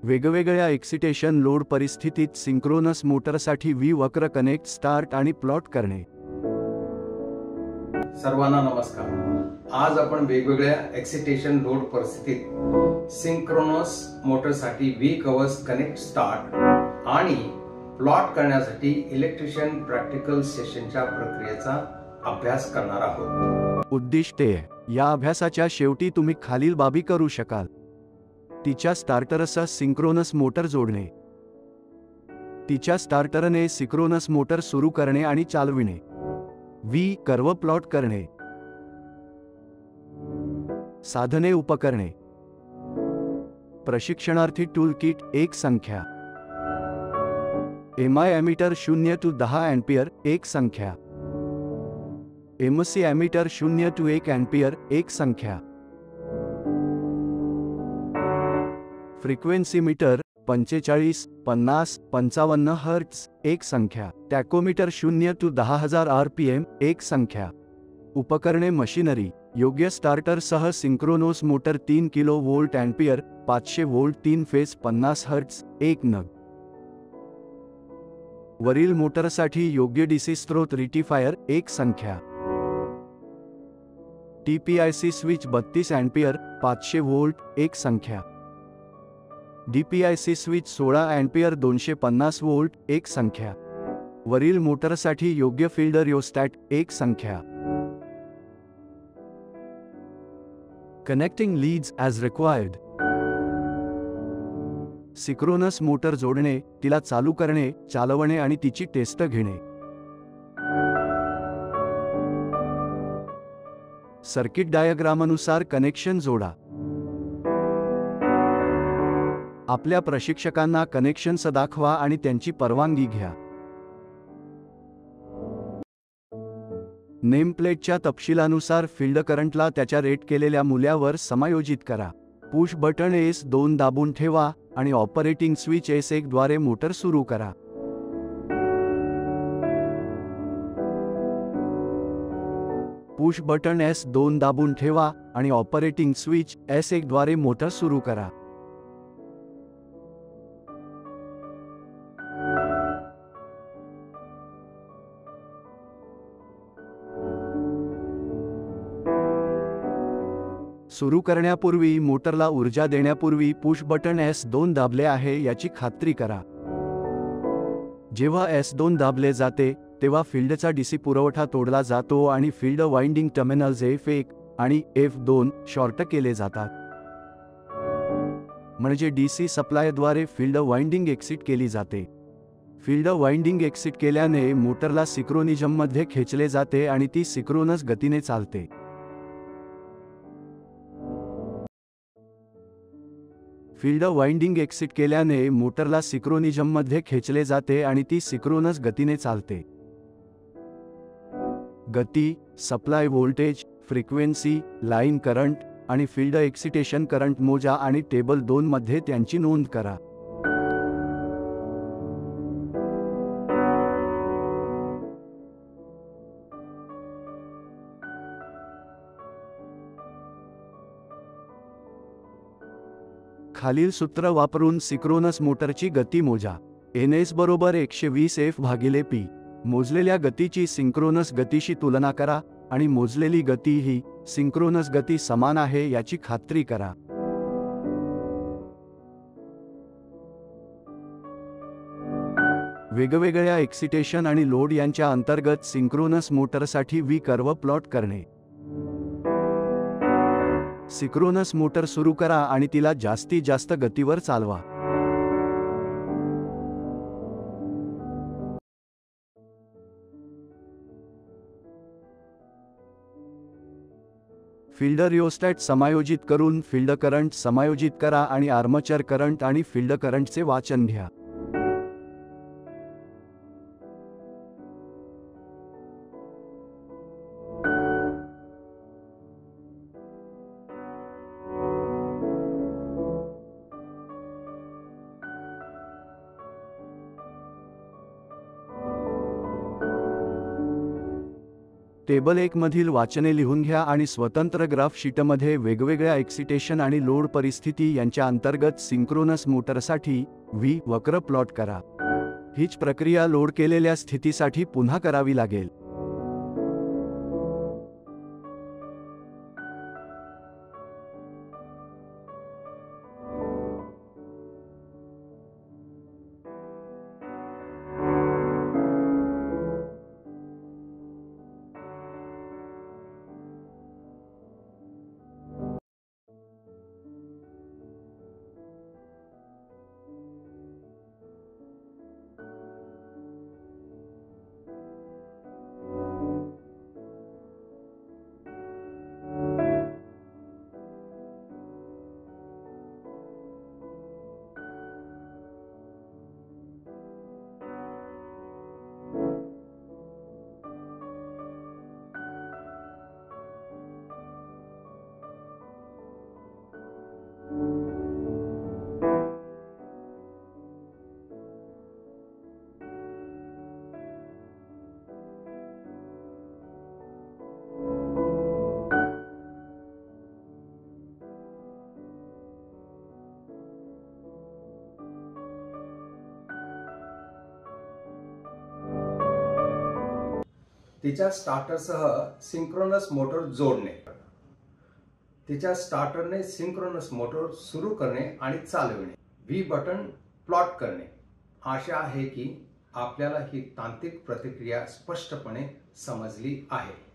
वेगवेगळ्या excitation load परिस्थितीत synchronous मोटरसाठी व्ही वक्र कनेक्ट, स्टार्ट आणि प्लॉट करणे. सर्वांना नमस्कार. आज आपण वेगवेगळ्या एक्सिटेशन लोड परिस्थितीत सिंक्रोनस मोटरसाठी व्ही कव्हर्स कनेक्ट, स्टार्ट आणि प्लॉट करण्यासाठी इलेक्ट्रिशियन प्रॅक्टिकल सेशनच्या प्रक्रियेचा अभ्यास करणार आहोत. उद्दिष्टे: या अभ्यासाच्या शेवटी तुम्ही खालील बाबी करू शकाल. तिच्या स्टार्टरसह सिंक्रोनस मोटर जोडणे, तिच्या स्टार्टरने सिंक्रोनस मोटर सुरू करणे आणि चालविणे, व्ही कर्व प्लॉट करणे, साधने उपकरणे, प्रशिक्षणार्थी टूल किट 1 संख्या, एमआय एमीटर 0 to 10 अँपिअर 1 संख्या, एमसी एमीटर 0 to 1 अँपिअर 1 संख्या, फ्रिक्वेन्सी मीटर 45, 50, 55 हर्ट्झ 1 संख्या, टॅकोमीटर 0 to 10,000 RPM 1 संख्या. उपकरणे मशिनरी योग्य स्टार्टर सह synchronous motor 3 kilo volt ampere 500 volt 3 phase 50 hertz 1 नग. वरील मोटरसाठी योग्य डीसी स्त्रोत रेक्टिफायर 1 संख्या. TPIC स्विच 32 अँपिअर 500 वोल्ट 1 संख्या. DPIC स्विच 16 अँपिअर 250 वोल्ट 1 संख्या. वरील मोटरसाठी योग्य फील्ड रिओस्टॅट 1 संख्या. Connecting leads as required. Synchronous motor जोडणे, तिला चालू करणे, चालवणे आणि तिची टेस्ट घेणे. सर्किट डायग्रामनुसार कनेक्शन जोडा. आपल्या प्रशिक्षकांना कनेक्शन्स दाखवा आणि त्यांची परवानगी घ्या. नेमप्लेटच्या तपशिलानुसार फील्ड करंटला त्याच्या रेट केलेल्या मूल्यावर समायोजित करा. पुश बटन S2 दाबून ठेवा आणि ऑपरेटिंग स्विच S1 द्वारे मोटर सुरू करा. पुश बटन S2 दाबून ठेवा आणि ऑपरेटिंग स्विच S1 द्वारे मोटर सुरू करा. सुरू करण्यापूर्वी मोटरला ऊर्जा देण्यापूर्वी पुश बटन S2 दाबले आहे याची खात्री करा. जेव्हा S2 दाबले जाते तेव्हा फील्डचा डीसी पुरवठा तोडला जातो आणि फील्ड वाइंडिंग टर्मिनल्स F1 आणि F2 शॉर्ट केले जातात. म्हणजे डीसी सप्लायद्वारे फील्ड वाइंडिंग एक्सिट केली जाते. फील्ड वाइंडिंग एक्सिट केल्याने मोटरला सिंक्रोनिझममध्ये खेचले जाते आणि ती सिंक्रोनस गतीने चालते. फील्ड वाइंडिंग एक्सिट केल्याने मोटरला सिंक्रोनिझममध्ये खेचले जाते आणि ती सिंक्रोनस गतीने चालते. गती, supply voltage, frequency, line current आणि फील्ड एक्सिटेशन करंट मोजा आणि टेबल 2 मध्ये त्यांची नोंद करा. खालील सूत्र वापरून सिंक्रोनस मोटरची गती मोजा. NS बरोबर 120 F/P. मोजलेल्या गतीची सिंक्रोनस गतीशी तुलना करा आणि मोजलेली गती ही सिंक्रोनस गती समान आहे याची खात्री करा. वेगवेगळ्या एक्सिटेशन आणि लोड यांच्या अंतर्गत सिंक्रोनस मोटरसाठी व्ही कर्व प्लॉट करणे. सिंक्रोनस मोटर सुरू करा आणि तिला जास्तीत जास्त गतीवर चालवा. फील्ड रिओस्टॅट समायोजित करून फील्ड करंट समायोजित करा आणि आर्मचर करंट आणि फील्ड करंटचे वाचन घ्या. टेबल 1 मधील वाचने लिहून घ्या आणि स्वतंत्र ग्राफ शीटमध्ये वेगवेगळ्या एक्सिटेशन आणि लोड परिस्थिती यांच्या अंतर्गत सिंक्रोनस मोटरसाठी व्ही वक्र प्लॉट करा. हीच प्रक्रिया लोड केलेल्या स्थितीसाठी पुन्हा करावी लागेल. तिच्या स्टार्टरसह सिंक्रोनस मोटर जोडणे. तिच्या स्टार्टरने सिंक्रोनस मोटर सुरू करणे आणि चालविणे. व्ही बटन प्लॉट करणे. आशा आहे की आपल्याला ही तांत्रिक प्रतिक्रिया स्पष्टपणे समजली आहे.